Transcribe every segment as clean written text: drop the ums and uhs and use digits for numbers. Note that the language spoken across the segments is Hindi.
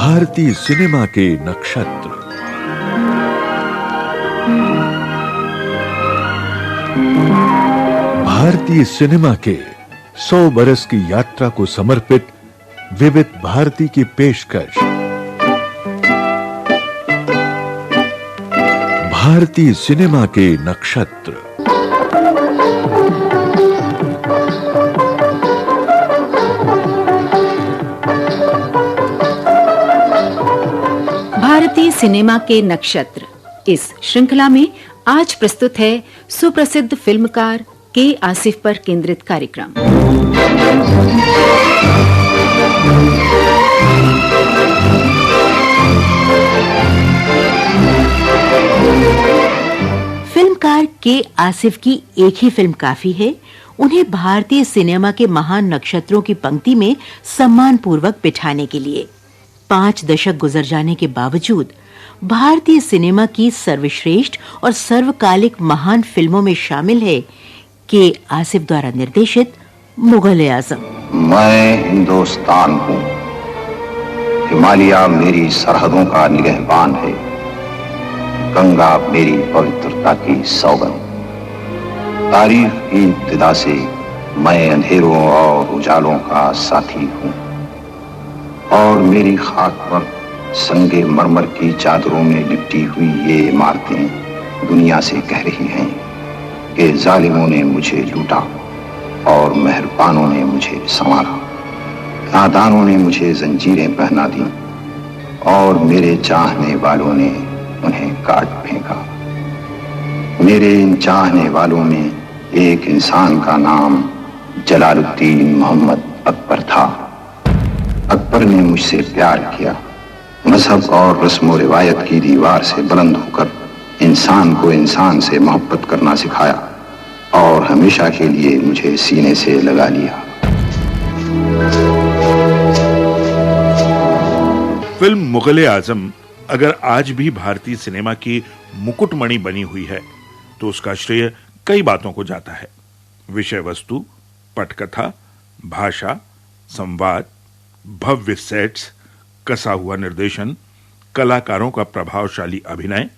भारतीय सिनेमा के नक्षत्र। भारतीय सिनेमा के 100 बरस की यात्रा को समर्पित विविध भारती की पेशकश। भारतीय सिनेमा के नक्षत्र। भारतीय सिनेमा के नक्षत्र इस श्रृंखला में आज प्रस्तुत है सुप्रसिद्ध फिल्मकार के आसिफ पर केंद्रित कार्यक्रम। फिल्मकार के आसिफ की एक ही फिल्म काफी है उन्हें भारतीय सिनेमा के महान नक्षत्रों की पंक्ति में सम्मानपूर्वक बिठाने के लिए। 5 दशक गुजर जाने के बावजूद भारतीय सिनेमा की सर्वश्रेष्ठ और सर्वकालिक महान फिल्मों में शामिल है के आसिफ द्वारा निर्देशित मुगल-ए-आजम। मैं हिंदुस्तान हूँ, हिमालय मेरी सरहदों का निगहबान है, गंगा मेरी पवित्रता की सौगंध। तारीख की इब्तिदा से मैं अंधेरों और उजालों का साथी हूँ और मेरी खाक पर संगे मरमर की चादरों में लिपटी हुई ये इमारतें दुनिया से कह रही हैं कि जालिमों ने मुझे लूटा और मेहरबानों ने मुझे संवारा। नादानों ने मुझे जंजीरें पहना दी और मेरे चाहने वालों ने उन्हें काट फेंका। मेरे इन चाहने वालों में एक इंसान का नाम जलालुद्दीन मोहम्मद अकबर था। अकबर ने मुझसे प्यार किया, मजहब और रस्म रिवायत की दीवार से बुलंद होकर इंसान को इंसान से मोहब्बत करना सिखाया और हमेशा के लिए मुझे सीने से लगा लिया। फिल्म मुगल-ए-आजम अगर आज भी भारतीय सिनेमा की मुकुटमणि बनी हुई है तो उसका श्रेय कई बातों को जाता है। विषय वस्तु, पटकथा, भाषा, संवाद, भव्य सेट्स, कसा हुआ निर्देशन, कलाकारों का प्रभावशाली अभिनय,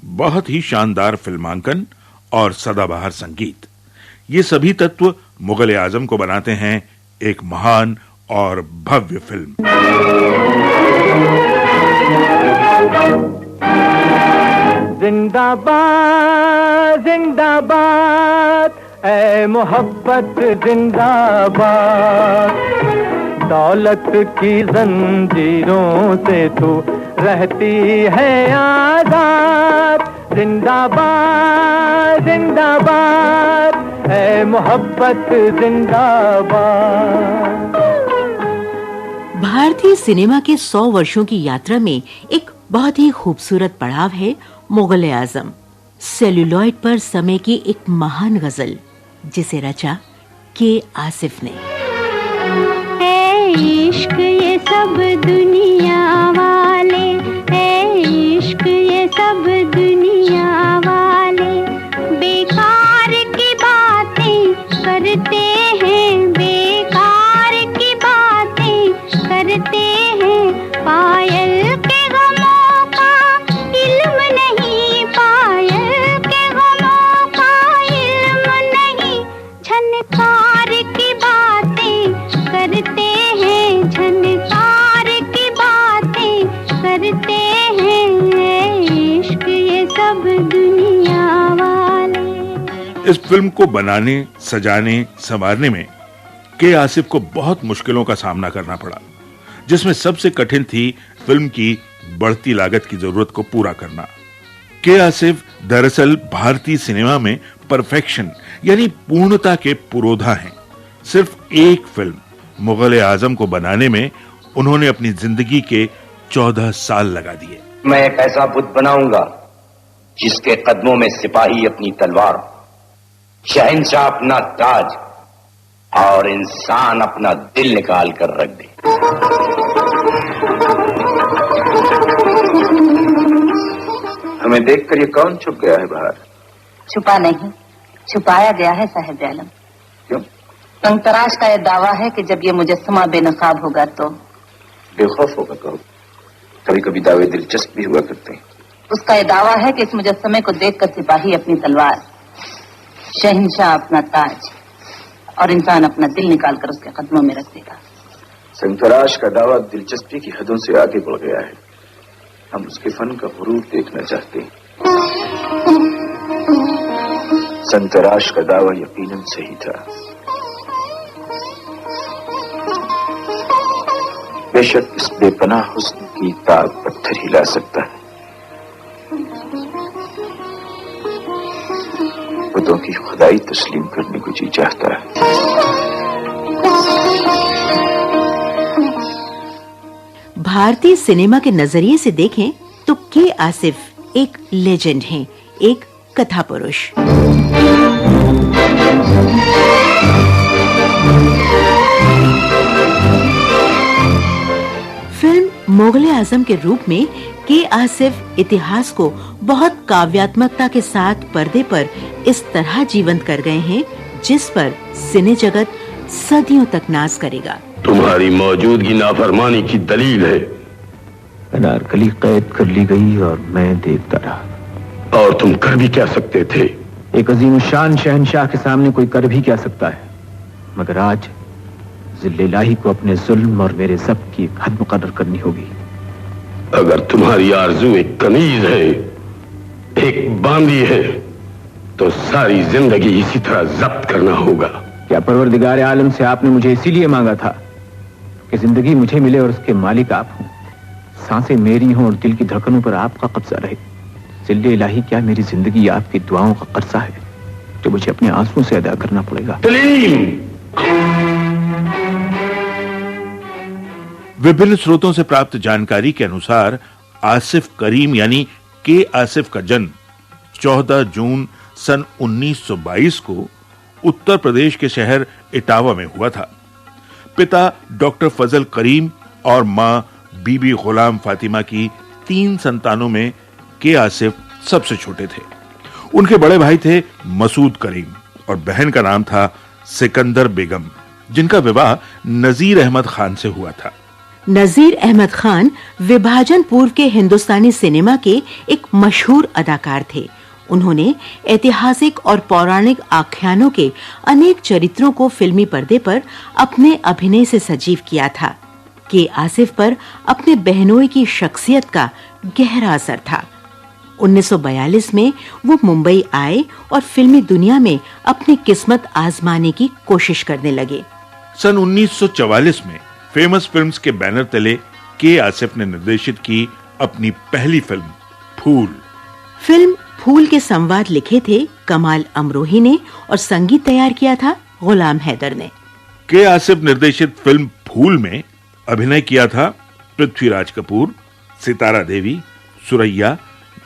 बहुत ही शानदार फिल्मांकन और सदाबहार संगीत, ये सभी तत्व मुगल-ए-आजम को बनाते हैं एक महान और भव्य फिल्म। जिंदाबाद जिंदाबाद ऐ मोहब्बत जिंदाबाद, दौलत की जंजीरों से तू रहती है आजाद। जिंदाबाद जिंदाबाद ऐ मोहब्बत जिंदाबाद। भारतीय सिनेमा के 100 वर्षों की यात्रा में एक बहुत ही खूबसूरत पड़ाव है मुगल-ए-आजम। सेल्यूलॉइड पर समय की एक महान गजल जिसे रचा के आसिफ ने। इश्क ये सब दुनिया वाले, इश्क ये सब दुनिया वाले, बेकार की बातें करते हैं, बेकार की बातें करते हैं। पायल के गमों का इल्म नहीं, पायल के गमों का इल्म नहीं, झनकार की बातें करते हैं, झनकार की बातें करते हैं। इश्क ये सब दुनिया वाले। इस फिल्म को बनाने, सजाने, संवारने में के आसिफ को बहुत मुश्किलों का सामना करना पड़ा, जिसमें सबसे कठिन थी फिल्म की बढ़ती लागत की जरूरत को पूरा करना। के आसिफ दरअसल भारतीय सिनेमा में परफेक्शन यानी पूर्णता के पुरोधा हैं। सिर्फ एक फिल्म मुगल-ए-आजम को बनाने में उन्होंने अपनी जिंदगी के 14 साल लगा दिए। मैं एक ऐसा बुत बनाऊंगा जिसके कदमों में सिपाही अपनी तलवार, शहंशाह अपना ताज और इंसान अपना दिल निकाल कर रख दे। हमें देखकर ये कौन छुप गया है बाहर? छुपा नहीं, छुपाया गया है साहिब आलम। क्यों? तंतराज का यह दावा है कि जब ये मुजस्समा बेनकाब होगा तो बेखौफ होगा। कहो कभी कभी दावे दिलचस्प भी हुआ करते हैं। उसका यह दावा है कि इस मुजस्समे को देखकर सिपाही अपनी तलवार, शहंशाह अपना ताज और इंसान अपना दिल निकालकर उसके कदमों में रख देगा। संतराश का दावा दिलचस्पी की हदों से आगे बढ़ गया है। हम उसके फन का हुरूर देखना चाहते हैं। संतराश का दावा यकीनन सही था। बेशक इस बेपनाह हुस्न की ताक पत्थर हिला सकता है। बुतों की खुदाई तस्लीम करने को जी चाहता है। भारतीय सिनेमा के नजरिए से देखें तो के आसिफ एक लेजेंड हैं, एक कथा पुरुष। फिल्म मुगले आजम के रूप में के आसिफ इतिहास को बहुत काव्यात्मकता के साथ पर्दे पर इस तरह जीवंत कर गए हैं जिस पर सिने जगत सदियों तक नाज करेगा। तुम्हारी मौजूदगी नाफरमानी की दलील है। अनारकली कैद कर ली गई और मैं देखता रहा। और तुम कर भी क्या सकते थे? एक अजीम शान शहंशाह के सामने कोई कर भी क्या सकता है, मगर आज जिल्ले इलाही को अपने जुल्म और मेरे ज़ब्त की हद मुकर्रर करनी होगी। अगर तुम्हारी आरज़ू एक कनीज है, एक बांदी है, तो सारी जिंदगी इसी तरह जब्त करना होगा। क्या परवरदिगार आलम से आपने मुझे इसीलिए मांगा था कि जिंदगी मुझे मिले और उसके मालिक आप हों, सांसें मेरी हों और दिल की धड़कनों पर आपका कब्जा रहे। जिल्ले इलाही, क्या मेरी जिंदगी आपकी दुआओं का कर्जा है जो मुझे अपने आंसुओं से अदा करना पड़ेगा? विभिन्न स्रोतों से प्राप्त जानकारी के अनुसार आसिफ करीम यानी के आसिफ का जन्म 14 जून सन 1922 को उत्तर प्रदेश के शहर इटावा में हुआ था। पिता डॉक्टर फजल करीम और मां बीबी गुलाम फातिमा की 3 संतानों में के आसिफ सबसे छोटे थे। उनके बड़े भाई थे मसूद करीम और बहन का नाम था सिकंदर बेगम, जिनका विवाह नजीर अहमद खान से हुआ था। नजीर अहमद खान विभाजन पूर्व के हिंदुस्तानी सिनेमा के एक मशहूर अदाकार थे। उन्होंने ऐतिहासिक और पौराणिक आख्यानों के अनेक चरित्रों को फिल्मी पर्दे पर अपने अभिनय से सजीव किया था। के आसिफ पर अपने बहनोई की शख्सियत का गहरा असर था। 1942 में वो मुंबई आए और फिल्मी दुनिया में अपनी किस्मत आजमाने की कोशिश करने लगे। सन 1944 में फेमस फिल्म्स के बैनर तले के आसिफ ने निर्देशित की अपनी पहली फिल्म फूल। फिल्म फूल के संवाद लिखे थे कमाल अमरोही ने और संगीत तैयार किया था गुलाम हैदर ने। के आसिफ निर्देशित फिल्म फूल में अभिनय किया था पृथ्वीराज कपूर, सितारा देवी, सुरैया,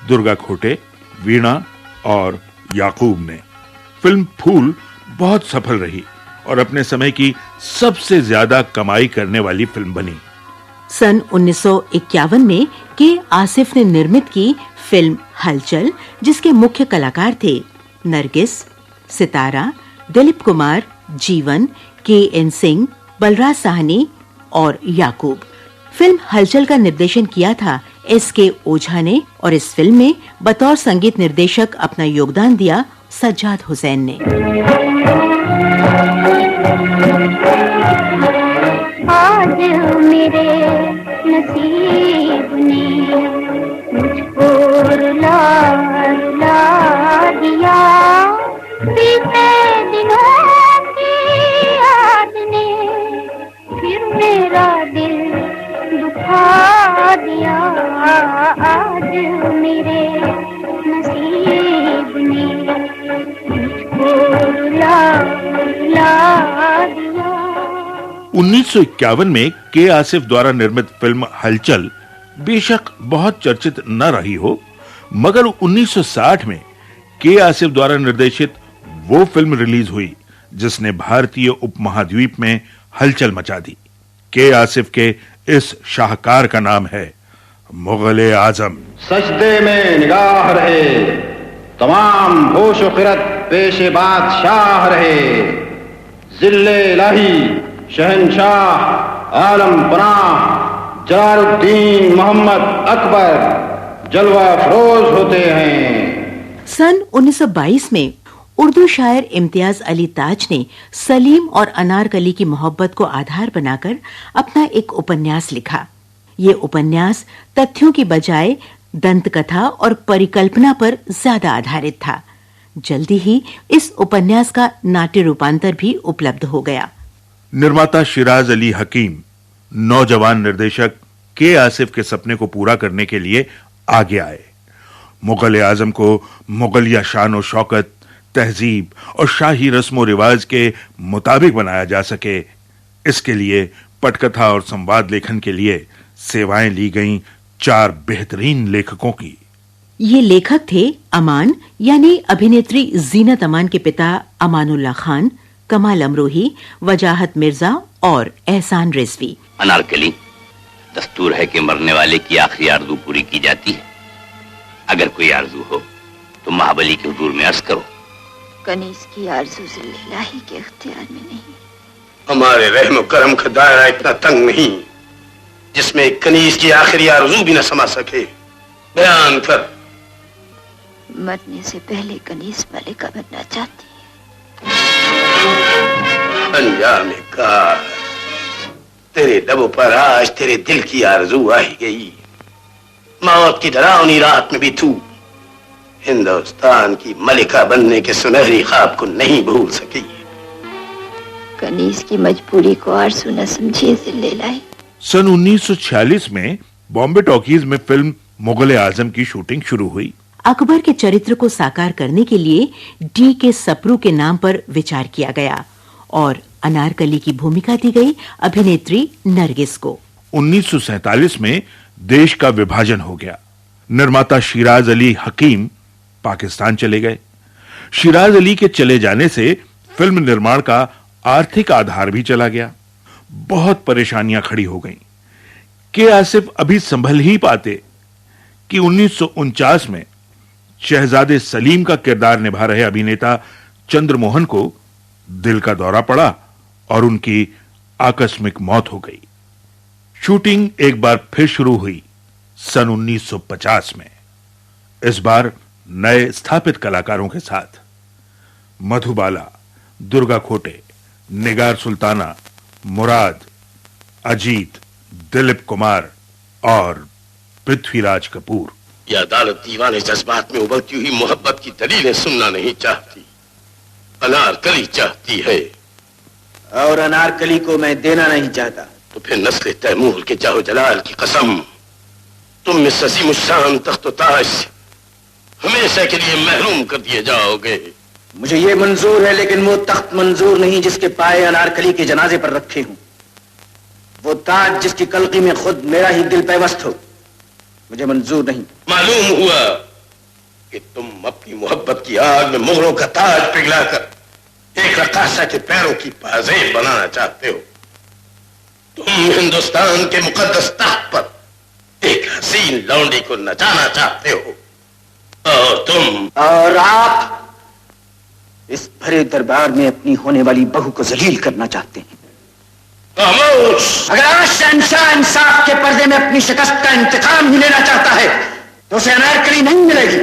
दुर्गा खोटे, वीणा और याकूब ने। फिल्म फूल बहुत सफल रही और अपने समय की सबसे ज्यादा कमाई करने वाली फिल्म बनी। सन 1951 में के आसिफ ने निर्मित की फिल्म हलचल, जिसके मुख्य कलाकार थे नरगिस, सितारा, दिलीप कुमार, जीवन, के.एन. सिंह, बलराज साहनी और याकूब। फिल्म हलचल का निर्देशन किया था एस.के. ओझा ने और इस फिल्म में बतौर संगीत निर्देशक अपना योगदान दिया सज्जाद हुसैन ने। आज मेरे नसीब ने मुझको रुला दिया, बीते दिनों की याद ने फिर मेरा दिल दुखा दिया। आज मेरे नसीब ने मुझको रुला दिया। 1951 में के आसिफ द्वारा निर्मित फिल्म हलचल बेशक बहुत चर्चित न रही हो, मगर 1960 में के आसिफ द्वारा निर्देशित वो फिल्म रिलीज हुई जिसने भारतीय उपमहाद्वीप में हलचल मचा दी। के आसिफ के इस शाहकार का नाम है मुगले आजम। सजदे में निगाह रहे, तमाम होश ख़िरत पेशे बादशाह रहे, जिल्ले इलाही शहंशाह आलम पनाह जलालुद्दीन मोहम्मद अकबर जलवा फरोज होते हैं। सन 1922 में उर्दू शायर इम्तियाज अली ताज ने सलीम और अनारकली की मोहब्बत को आधार बनाकर अपना एक उपन्यास लिखा। ये उपन्यास तथ्यों की बजाय दंतकथा और परिकल्पना पर ज्यादा आधारित था। जल्दी ही इस उपन्यास का नाट्य रूपांतर भी उपलब्ध हो गया। निर्माता शिराज अली हकीम नौजवान निर्देशक के आसिफ के सपने को पूरा करने के लिए आगे आए। मुगल आजम को मुगलिया शान और शौकत, तहजीब और शाही रस्म रिवाज के मुताबिक बनाया जा सके, इसके लिए पटकथा और संवाद लेखन के लिए सेवाएं ली गईं 4 बेहतरीन लेखकों की। ये लेखक थे अमान यानी अभिनेत्री जीनत अमान के पिता अमानुल्लाह खान, कमाल अमरोही, वजाहत मिर्जा और एहसान रिजवी। अनारकली, दस्तूर है कि मरने वाले की आखिरी आरज़ू पूरी की जाती है। अगर कोई आरज़ू हो तो महाबली के हुजूर में अर्ज करो। कनीज की आरज़ू इलाही के इख्तियार में नहीं। हमारे रहम करम का दायरा इतना तंग नहीं जिसमें कनीज की आखिरी आरज़ू भी न समा सके। बयान कर। मरने से पहले कनीज मलिका बनना चाहती अंजाम कार, तेरे लबों पर आज तेरे दिल की आरज़ू आ ही गई। मौत की डरावनी रात में भी तू हिंदुस्तान की मलिका बनने के सुनहरी ख्वाब को नहीं भूल सकी। कनीज की मजबूरी को आरज़ू न समझिए जिल्ले-लाई। सन 1946 में बॉम्बे टॉकीज में फिल्म मुगल आजम की शूटिंग शुरू हुई। अकबर के चरित्र को साकार करने के लिए D.K. सप्रू के नाम पर विचार किया गया और अनारकली की भूमिका दी गई अभिनेत्री नरगिस को। 1947 में देश का विभाजन हो गया। निर्माता शिराज अली हकीम पाकिस्तान चले गए। शिराज अली के चले जाने से फिल्म निर्माण का आर्थिक आधार भी चला गया। बहुत परेशानियां खड़ी हो गईं। के आसिफ अभी संभल ही पाते कि 1949 में शहजादे सलीम का किरदार निभा रहे अभिनेता चंद्रमोहन को दिल का दौरा पड़ा और उनकी आकस्मिक मौत हो गई। शूटिंग एक बार फिर शुरू हुई सन 1950 में, इस बार नए स्थापित कलाकारों के साथ। मधुबाला, दुर्गा खोटे, निगार सुल्ताना, मुराद, अजीत, दिलीप कुमार और पृथ्वीराज कपूर। यह अदालत दीवाने जज्बात में उबलती हुई मोहब्बत की दलीलें सुनना नहीं चाहती। अनारकली चाहती है और अनारकली को मैं देना नहीं चाहता। तो फिर नस्ल तैमूर के जाहो जलाल की कसम, तुम इस अजीम शान तख्त ताज से हमेशा के लिए महरूम कर दिए जाओगे। मुझे ये मंजूर है, लेकिन वो तख्त मंजूर नहीं जिसके पाए अनारकली के जनाजे पर रखे हूं। वो ताज जिसकी कलकी में खुद मेरा ही दिल पैवस्त हो, मुझे मंजूर नहीं। मालूम हुआ कि तुम अपनी मोहब्बत की आग में मोहरों का ताज पिघलाकर एक रकासा के पैरों की पाजेब बनाना चाहते हो। तुम हिंदुस्तान के मुकद्दस तख्त पर एक हसीन लौंडी को नचाना चाहते हो और आप इस भरे दरबार में अपनी होने वाली बहू को जलील करना चाहते हैं। अगर आज शहंशाह इंसाफ के पर्दे में अपनी शिकस्त का इंतकाम ही लेना चाहता है तो उसे अनारकली नहीं मिलेगी,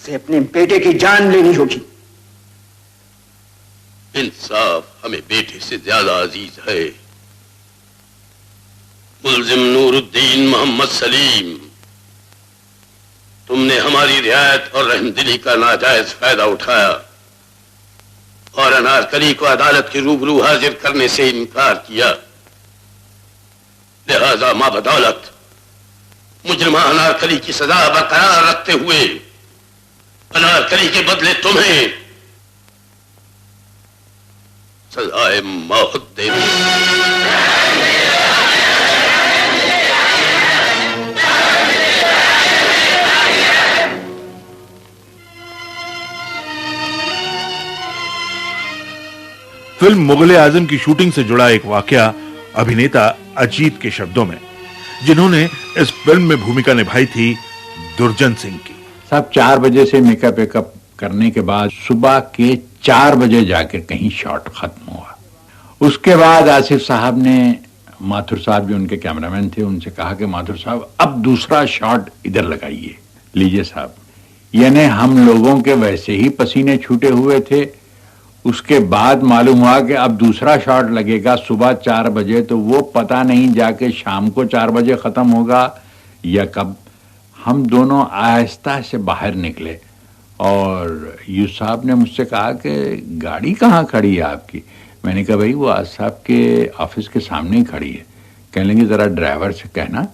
उसे अपने बेटे की जान लेनी होगी। इंसाफ हमें बेटे से ज्यादा अजीज है। मुल्जिम नूरुद्दीन मोहम्मद सलीम, तुमने हमारी रियायत और रहमदिली का नाजायज फायदा उठाया और अनारकली को अदालत के रूबरू हाजिर करने से इनकार किया। लिहाजा मां बदौलत मुजरिमा अनारकली की सजा बरकरार रखते हुए अनारकली के बदले तुम्हें सजाए मौत देनी। फिल्म मुगल आजम की शूटिंग से जुड़ा एक वाकया अभिनेता अजीत के शब्दों में, जिन्होंने इस फिल्म में भूमिका निभाई थी दुर्जन सिंह की। सब 4 बजे से मेकअप वेकअप करने के बाद सुबह के 4 बजे जाकर कहीं शॉट खत्म हुआ। उसके बाद आसिफ साहब ने माथुर साहब भी उनके कैमरामैन थे, उनसे कहा कि माथुर साहब अब दूसरा शॉट इधर लगाइए। लीजिए साहब, यानी हम लोगों के वैसे ही पसीने छूटे हुए थे। उसके बाद मालूम हुआ कि अब दूसरा शॉट लगेगा सुबह 4 बजे, तो वो पता नहीं जाके शाम को 4 बजे खत्म होगा या कब। हम दोनों आहिस्ता से बाहर निकले और यूसुफ साहब ने मुझसे कहा कि गाड़ी कहाँ खड़ी है आपकी? मैंने कहा भाई वो आज साहब के ऑफिस के सामने ही खड़ी है। कहने लगे जरा ड्राइवर से कहना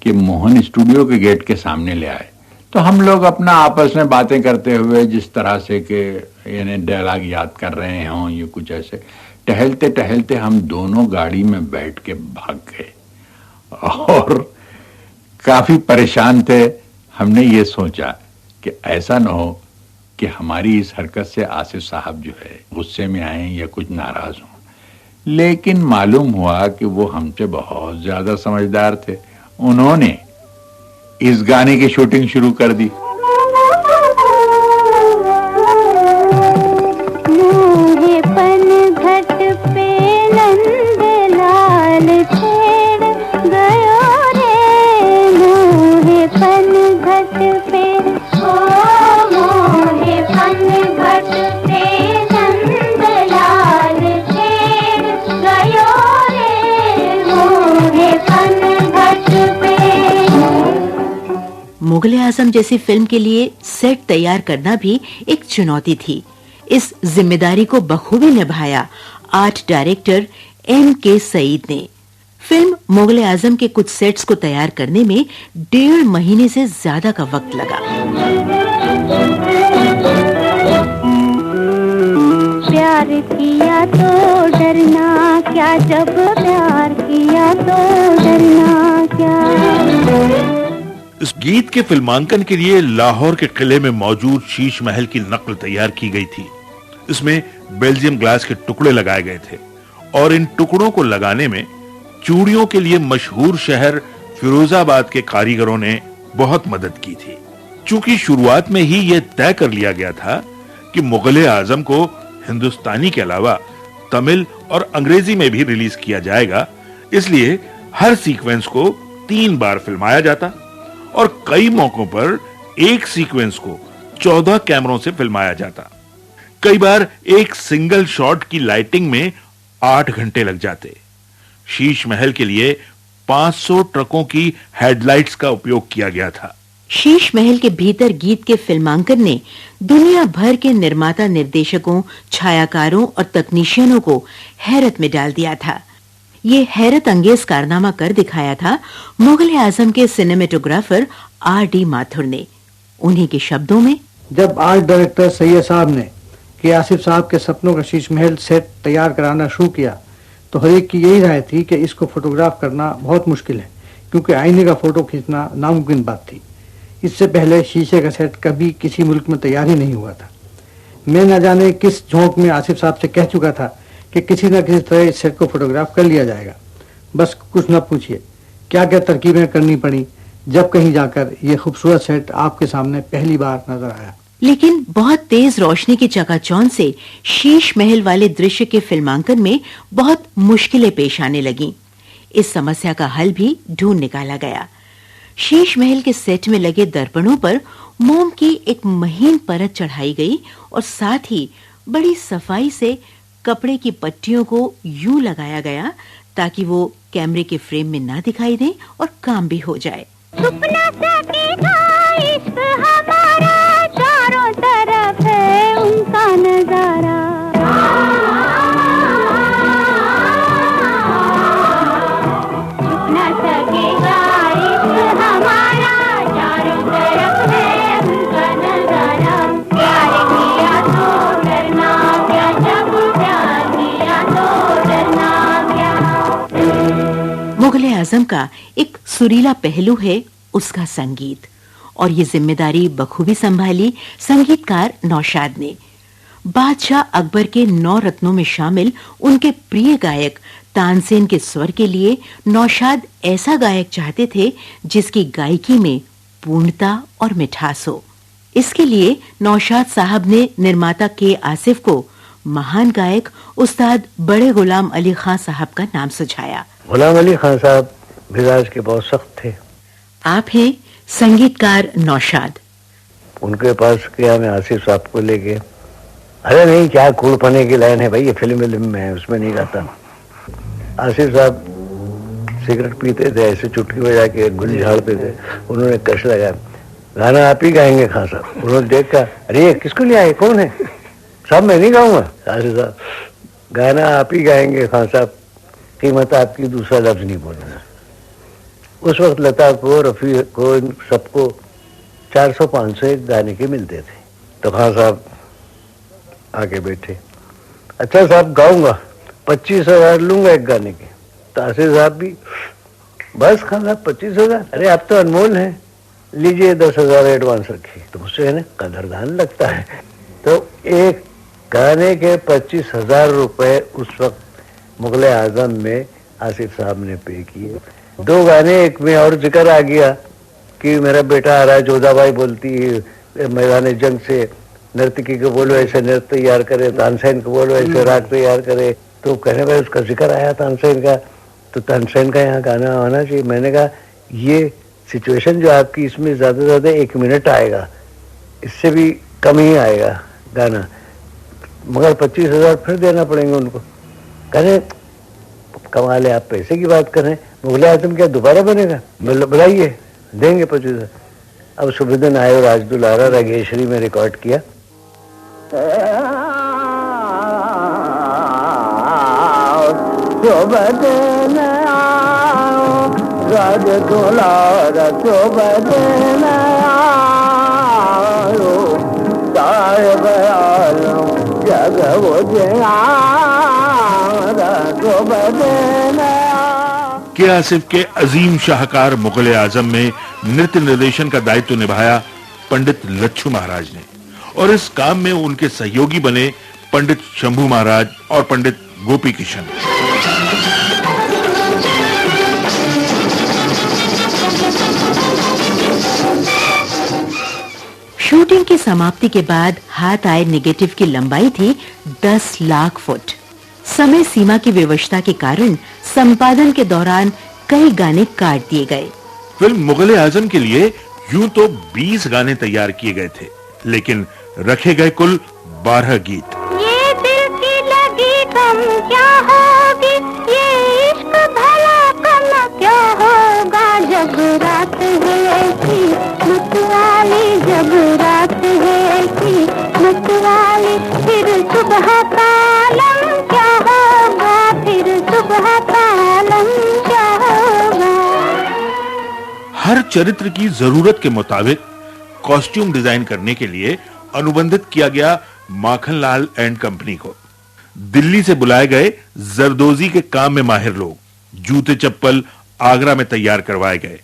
कि मोहन स्टूडियो के गेट के सामने ले आए। तो हम लोग अपना आपस में बातें करते हुए जिस तरह से कि यानी डायलॉग याद कर रहे हों, ये कुछ ऐसे टहलते टहलते हम दोनों गाड़ी में बैठ के भाग गए और काफी परेशान थे। हमने ये सोचा कि ऐसा न हो कि हमारी इस हरकत से आसिफ साहब जो है गुस्से में आए या कुछ नाराज हों। लेकिन मालूम हुआ कि वो हमसे बहुत ज्यादा समझदार थे। उन्होंने इस गाने की शूटिंग शुरू कर दी। मुगल आजम जैसी फिल्म के लिए सेट तैयार करना भी एक चुनौती थी। इस जिम्मेदारी को बखूबी निभाया आर्ट डायरेक्टर M.K. सईद ने। फिल्म मुगल आजम के कुछ सेट्स को तैयार करने में 1.5 महीने से ज्यादा का वक्त लगा। प्यार किया तो डरना क्या, जब प्यार किया तो डरना क्या। इस गीत के फिल्मांकन के लिए लाहौर के किले में मौजूद शीश महल की नकल तैयार की गई थी। इसमें बेल्जियम ग्लास के टुकड़े लगाए गए थे और इन टुकड़ों को लगाने में चूड़ियों के लिए मशहूर शहर फिरोजाबाद के कारीगरों ने बहुत मदद की थी। चूंकि शुरुआत में ही यह तय कर लिया गया था कि मुगल आजम को हिंदुस्तानी के अलावा तमिल और अंग्रेजी में भी रिलीज किया जाएगा, इसलिए हर सीक्वेंस को 3 बार फिल्माया जाता और कई मौकों पर एक सीक्वेंस को 14 कैमरों से फिल्माया जाता। कई बार एक सिंगल शॉट की लाइटिंग में 8 घंटे लग जाते। शीश महल के लिए 500 ट्रकों की हेडलाइट्स का उपयोग किया गया था। शीश महल के भीतर गीत के फिल्मांकन ने दुनिया भर के निर्माता, निर्देशकों, छायाकारों और तकनीशियनों को हैरत में डाल दिया था। ये हैरत अंगेज कारनामा कर दिखाया था मुगल आजम के सिनेमेटोग्राफर R.D. माथुर ने। उन्हीं के शब्दों में, जब आर्ट डायरेक्टर सैयद साहब ने कि आसिफ साहब के सपनों का शीश महल सेट तैयार कराना शुरू किया, तो हर एक की यही राय थी कि इसको फोटोग्राफ करना बहुत मुश्किल है, क्योंकि आईने का फोटो खींचना नामुमकिन बात थी। इससे पहले शीशे का सेट कभी किसी मुल्क में तैयार ही नहीं हुआ था। मैं न जाने किस झोंक में आसिफ साहब से कह चुका था कि किसी न किसी तरह इस सेट को फोटोग्राफ कर लिया जाएगा। बस कुछ न पूछिए क्या क्या तरकीबें करनी पड़ी जब कहीं जाकर यह खूबसूरत सेट आपके सामने पहली बार नजर आया। लेकिन बहुत तेज रोशनी की चकाचौंध से शीश महल वाले दृश्य के फिल्मांकन में बहुत मुश्किलें पेश आने लगीं। इस समस्या का हल भी ढूंढ निकाला गया। शीश महल के सेट में लगे दर्पणों पर मोम की एक महीन परत चढ़ाई गई और साथ ही बड़ी सफाई से कपड़े की पट्टियों को यूं लगाया गया ताकि वो कैमरे के फ्रेम में ना दिखाई दें और काम भी हो जाए। सपना सकेगा इश्क हमारा, चारों तरफ है उनका नजारा। सपना सकेगा इश्क हमारा, चारों तरफ है उनका नजारा। प्यार किया तो डरना क्या, जब प्यार किया तो डरना क्या। मुगल आजम का एक सुरीला पहलू है उसका संगीत, और ये जिम्मेदारी बखूबी संभाली संगीतकार नौशाद ने। बादशाह अकबर के 9 रत्नों में शामिल उनके प्रिय गायक तानसेन के स्वर के लिए नौशाद ऐसा गायक चाहते थे जिसकी गायकी में पूर्णता और मिठास हो। इसके लिए नौशाद साहब ने निर्माता K. आसिफ को महान गायक उस्ताद बड़े गुलाम अली खां साहब का नाम सुझाया। गुलाम अली खां साहब मिजाज के बहुत सख्त थे। आप हैं संगीतकार नौशाद। उनके पास गया मैं आसिफ साहब को लेके, अरे नहीं क्या कूड़पने की लाइन है भाई, ये फिल्म में है, उसमें नहीं गाता। आसिफ साहब सिगरेट पीते थे, ऐसे चुटकी बजा के गुल झाड़ते थे। उन्होंने कश लगाया, गाना आप ही गाएंगे खां साहब। उन्होंने देखा, अरे ये किसको ले आए, कौन है साहब, मैं नहीं गाऊंगा। आसिफ साहब, गाना आप ही गाएंगे खां साहब, कीमत आपकी दूसरा लफ्ज नहीं बोलना। उस वक्त लता को, रफी को, सबको 400-500 एक गाने के मिलते थे। तो खां साहब आके बैठे, अच्छा साहब गाऊंगा, 25,000 लूंगा एक गाने के। तो आसिफ साहब भी, बस खां साहब 25,000, अरे आप तो अनमोल हैं, लीजिए 10,000 एडवांस रखिए। तो मुझसे है ना कदरदान लगता है। तो एक गाने के 25,000 रुपए उस वक्त मुगल आजम में आसिफ साहब ने पे किए। 2 गाने, एक में और जिक्र आ गया कि मेरा बेटा आ रहा है, जोधाबाई बोलती है मैदान जंग से, नर्तकी को बोलो ऐसे नृत्य तैयार करे, तानसेन को बोलो ऐसे राग तैयार करे। तो कहने भाई उसका जिक्र आया तानसेन का, तो तानसेन का यहाँ गाना आना चाहिए। मैंने कहा ये सिचुएशन जो आपकी, इसमें ज्यादा से ज्यादा 1 मिनट आएगा, इससे भी कम ही आएगा गाना, मगर 25,000 फिर देना पड़ेंगे उनको। कहने कमाल है, आप पैसे की बात करें, मुगल आजम क्या दोबारा बनेगा, बुलाइए देंगे 25,000। अब सुबुद्दीन आए और राजदुल आरा रागेश्वरी में रिकॉर्ड किया। के आसिफ के अजीम शाहकार मुगल आजम में नृत्य निर्देशन का दायित्व निभाया पंडित लच्छू महाराज ने, और इस काम में उनके सहयोगी बने पंडित शंभू महाराज और पंडित गोपी किशन। शूटिंग की समाप्ति के बाद हाथ आए नेगेटिव की लंबाई थी 10 लाख फुट। समय सीमा की विवशता के कारण संपादन के दौरान कई गाने काट दिए गए। फिल्म मुगल आजम के लिए यूं तो 20 गाने तैयार किए गए थे, लेकिन रखे गए कुल 12 गीत। ये दिल की लगी कम क्या होगी, ये इश्क भला कम क्या होगा, जब रात है ऐसी मतवाली, जब रात है ऐसी मतवाली, फिर सुबह कालम क्या होगा, फिर सुबह कालम क्या होगा। हर चरित्र की जरूरत के मुताबिक कॉस्ट्यूम डिजाइन करने के लिए अनुबंधित किया गया माखनलाल एंड कंपनी को। दिल्ली से बुलाए गए जरदोजी के काम में माहिर लोग जूते चप्पल आगरा में तैयार करवाए गए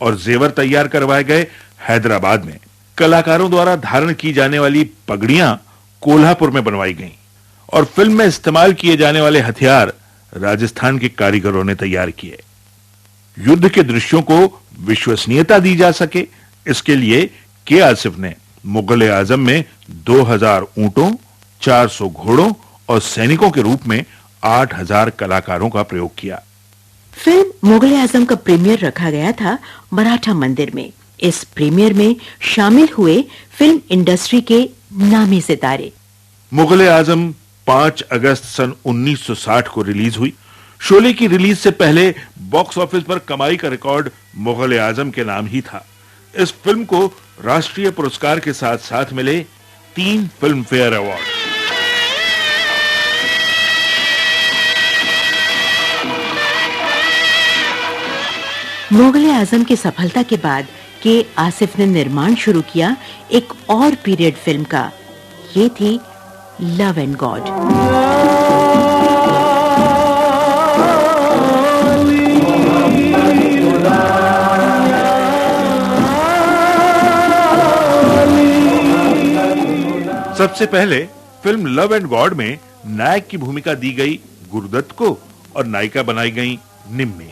और जेवर तैयार करवाए गए हैदराबाद में। कलाकारों द्वारा धारण की जाने वाली पगड़ियां कोल्हापुर में बनवाई गईं और फिल्म में इस्तेमाल किए जाने वाले हथियार राजस्थान के कारीगरों ने तैयार किए। युद्ध के दृश्यों को विश्वसनीयता दी जा सके, इसके लिए के आसिफ ने मुगल आजम में 2000 ऊंटों, 400 घोड़ों और सैनिकों के रूप में 8000 कलाकारों का प्रयोग किया। फिल्म मुगल आजम का प्रीमियर रखा गया था मराठा मंदिर में। इस प्रीमियर में शामिल हुए फिल्म इंडस्ट्री के नामी सितारे। मुगल आजम 5 अगस्त सन 1960 को रिलीज हुई। शोले की रिलीज से पहले बॉक्स ऑफिस पर कमाई का रिकॉर्ड मुगल आजम के नाम ही था। इस फिल्म को राष्ट्रीय पुरस्कार के साथ साथ मिले 3 फिल्म फेयर अवार्ड। मुगल आजम की सफलता के बाद के आसिफ ने निर्माण शुरू किया एक और पीरियड फिल्म का। ये थी लव एंड गॉड। सबसे पहले फिल्म लव एंड गॉड में नायक की भूमिका दी गई गुरुदत्त को और नायिका बनाई गई निम्मी।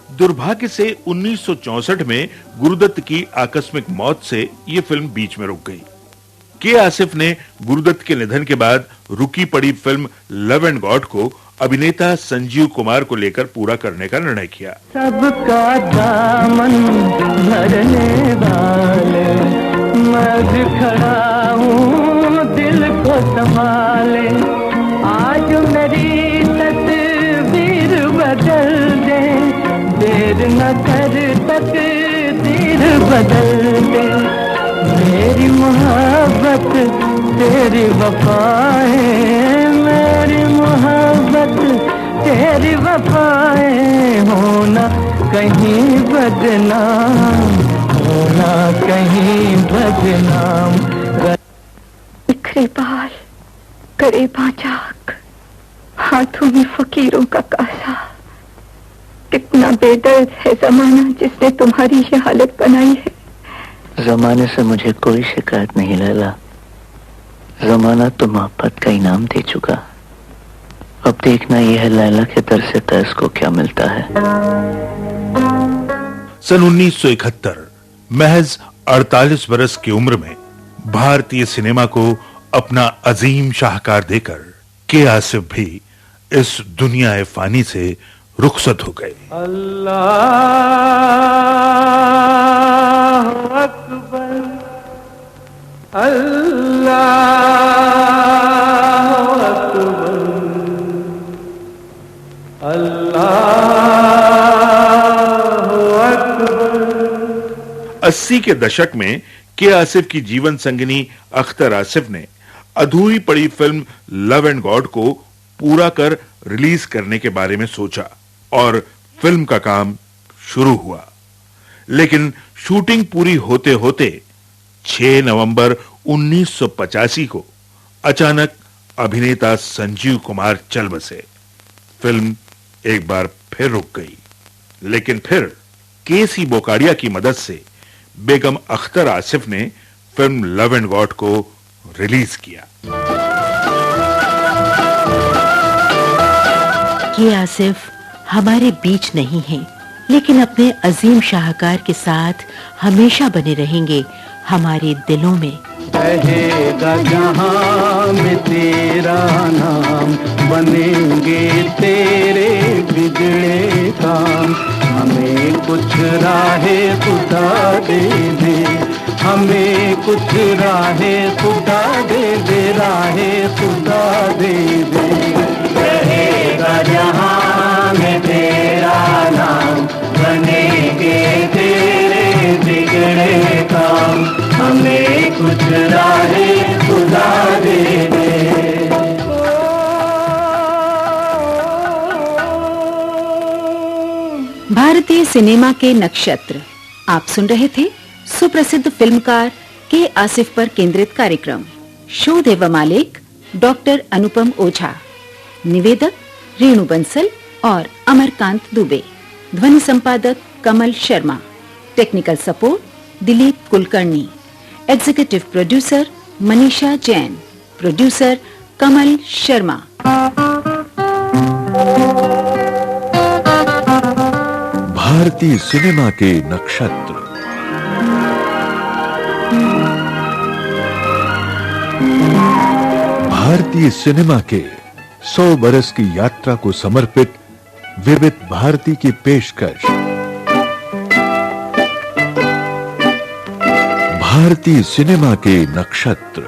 दुर्भाग्य से 1964 में गुरुदत्त की आकस्मिक मौत से यह फिल्म बीच में रुक गई। के आसिफ ने गुरुदत्त के निधन के बाद रुकी पड़ी फिल्म लव एंड गॉड को अभिनेता संजीव कुमार को लेकर पूरा करने का निर्णय किया। सबका दामन भरने वाले मैं खड़ा हूँ दिल को संभाले, आज मेरी तस्वीर बदल दे, देर न कर तकदीर बदल दे, मेरी मोहब्बत तेरी वफा है, मेरी मोहब्बत तेरी वफा है, होना कहीं बदनाम, होना कहीं बदनाम। बिखरे बाल करे बाचाक, हाथों में फकीरों का कासा, कितना बेदर्द है जमाना जिसने तुम्हारी ये हालत बनाई है। जमाने से मुझे कोई शिकायत नहीं लैला, जमाना तो मोहब्बत का इनाम दे चुका। अब देखना यह है लैला के दर से तर्स को क्या मिलता है। सन 1971 महज 48 बरस की उम्र में भारतीय सिनेमा को अपना अजीम शाहकार देकर के आसिफ भी इस दुनिया फानी से रुखसत हो गए। अल्लाह अकबर, अल्लाह अकबर, अल्लाह अकबर। 80 के दशक में के आसिफ की जीवन संगिनी अख्तर आसिफ ने अधूरी पड़ी फिल्म लव एंड गॉड को पूरा कर रिलीज करने के बारे में सोचा और फिल्म का काम शुरू हुआ, लेकिन शूटिंग पूरी होते होते 6 नवंबर 1985 को अचानक अभिनेता संजीव कुमार चल बसे। फिल्म एक बार फिर रुक गई, लेकिन फिर केसी बोकाडिया की मदद से बेगम अख्तर आसिफ ने फिल्म लव एंड गॉड को रिलीज किया। के आसिफ हमारे बीच नहीं हैं, लेकिन अपने अजीम शाहकार के साथ हमेशा बने रहेंगे हमारे दिलों में। रहेगा जहां में तेरा नाम, बनेंगे तेरे बिगड़े काम, हमें कुछ राहे खुदा दे दे, हमें कुछ राहे खुदा दे दे, राहे खुदा दे दे। रहेगा जहां में तेरा नाम, बनेंगे तेरे बिगड़े काम, हमें कुछ राहे खुदा दे दे। भारतीय सिनेमा के नक्षत्र, आप सुन रहे थे सुप्रसिद्ध फिल्मकार के आसिफ पर केंद्रित कार्यक्रम। शोध एवं आलेख डॉक्टर अनुपम ओझा, निवेदक रेणु बंसल और अमरकांत दुबे, ध्वनि संपादक Kamal Sharma, technical support Dilip Kulkarni, executive producer Manisha Jain, producer Kamal Sharma. भारतीय सिनेमा के नक्षत्र। भारतीय सिनेमा के 100 बरस की यात्रा को समर्पित विविध भारती की पेशकश। भारतीय सिनेमा के नक्षत्र।